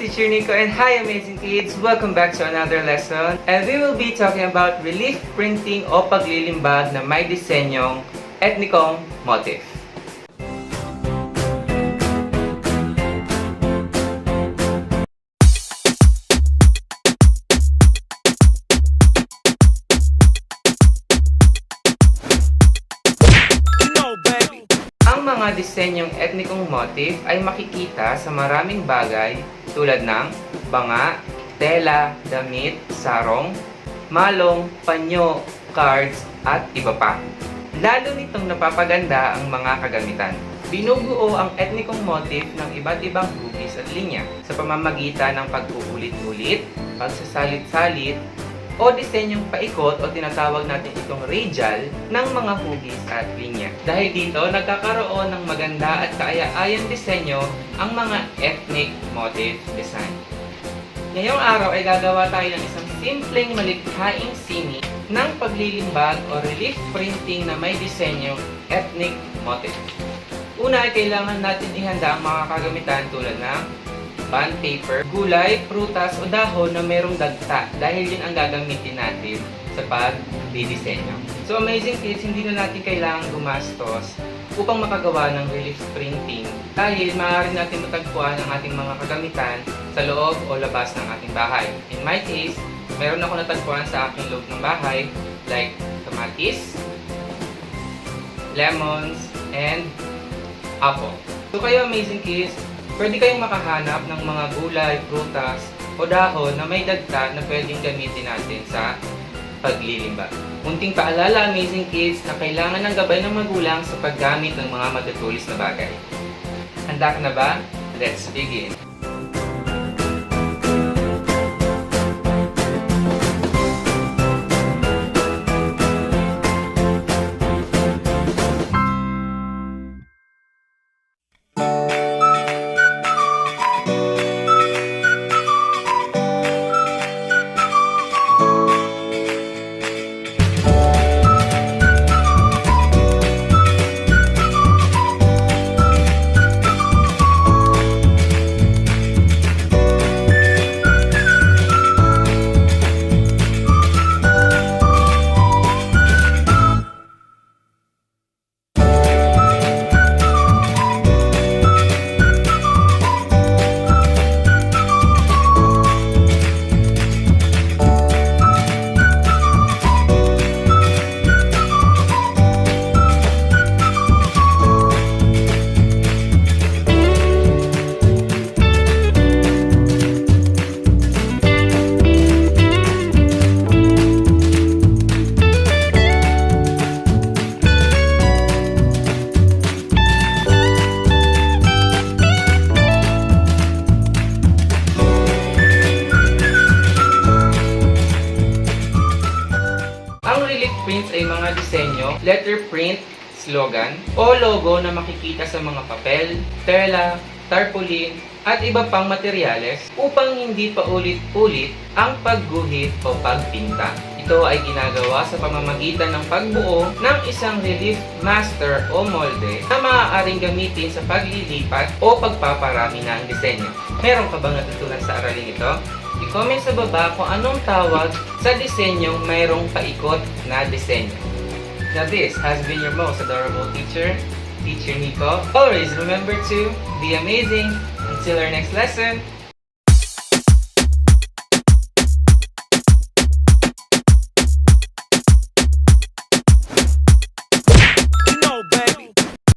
Teacher Nico, and hi amazing kids! Welcome back to another lesson. And we will be talking about relief printing o paglilimbag na may disenyong etnikong motif. Ang mga disenyong etnikong motif ay makikita sa maraming bagay tulad ng banga, tela, damit, sarong, malong, panyo, cards, at iba pa. Lalo nitong napapaganda ang mga kagamitan. Binubuo ang etnikong motif ng iba't ibang hugis at linya sa pamamagitan ng pag-uulit-ulit, pagsasalit-salit, o disenyong paikot o tinatawag natin itong radial ng mga hugis at linya. Dahil dito, nagkakaroon ng maganda at kaaya-ayang disenyo ang mga ethnic motif design. Ngayong araw ay gagawa tayo ng isang simpleng malikhaing sining ng paglilimbag o relief printing na may disenyong ethnic motif. Una ay kailangan natin ihanda ang mga kagamitan tulad ng bond paper, gulay, prutas o dahon na merong dagta dahil yun ang gagamitin natin sa pagdidisenyo. So amazing kids, hindi na natin kailangang gumastos upang makagawa ng relief printing dahil maaari natin matagpuan ang ating mga kagamitan sa loob o labas ng ating bahay. In my case, meron ako natagpuan sa aking loob ng bahay like kamatis, lemons, and apple. So kayo amazing kids, pwede kayong makahanap ng mga gulay, prutas, o dahon na may dagta na pwedeng gamitin natin sa paglilimbag. Munting paalala, amazing kids, na kailangan ng gabay ng magulang sa paggamit ng mga matutulis na bagay. Handa ka na ba? Let's begin! Prints ay mga disenyo, letter print, slogan, o logo na makikita sa mga papel, tela, tarpaulin, at iba pang materyales upang hindi pa ulit-ulit ang pagguhit o pagpinta. Ito ay ginagawa sa pamamagitan ng pagbuo ng isang relief master o molde na maaaring gamitin sa paglilipat o pagpaparami ng disenyo. Meron ka bang natutunan sa aralin ito? I-comment sa baba kung anong tawag sa disenyong mayroong paikot na disenyo. Now this has been your most adorable teacher, Teacher Nico. Always remember to be amazing. Until our next lesson,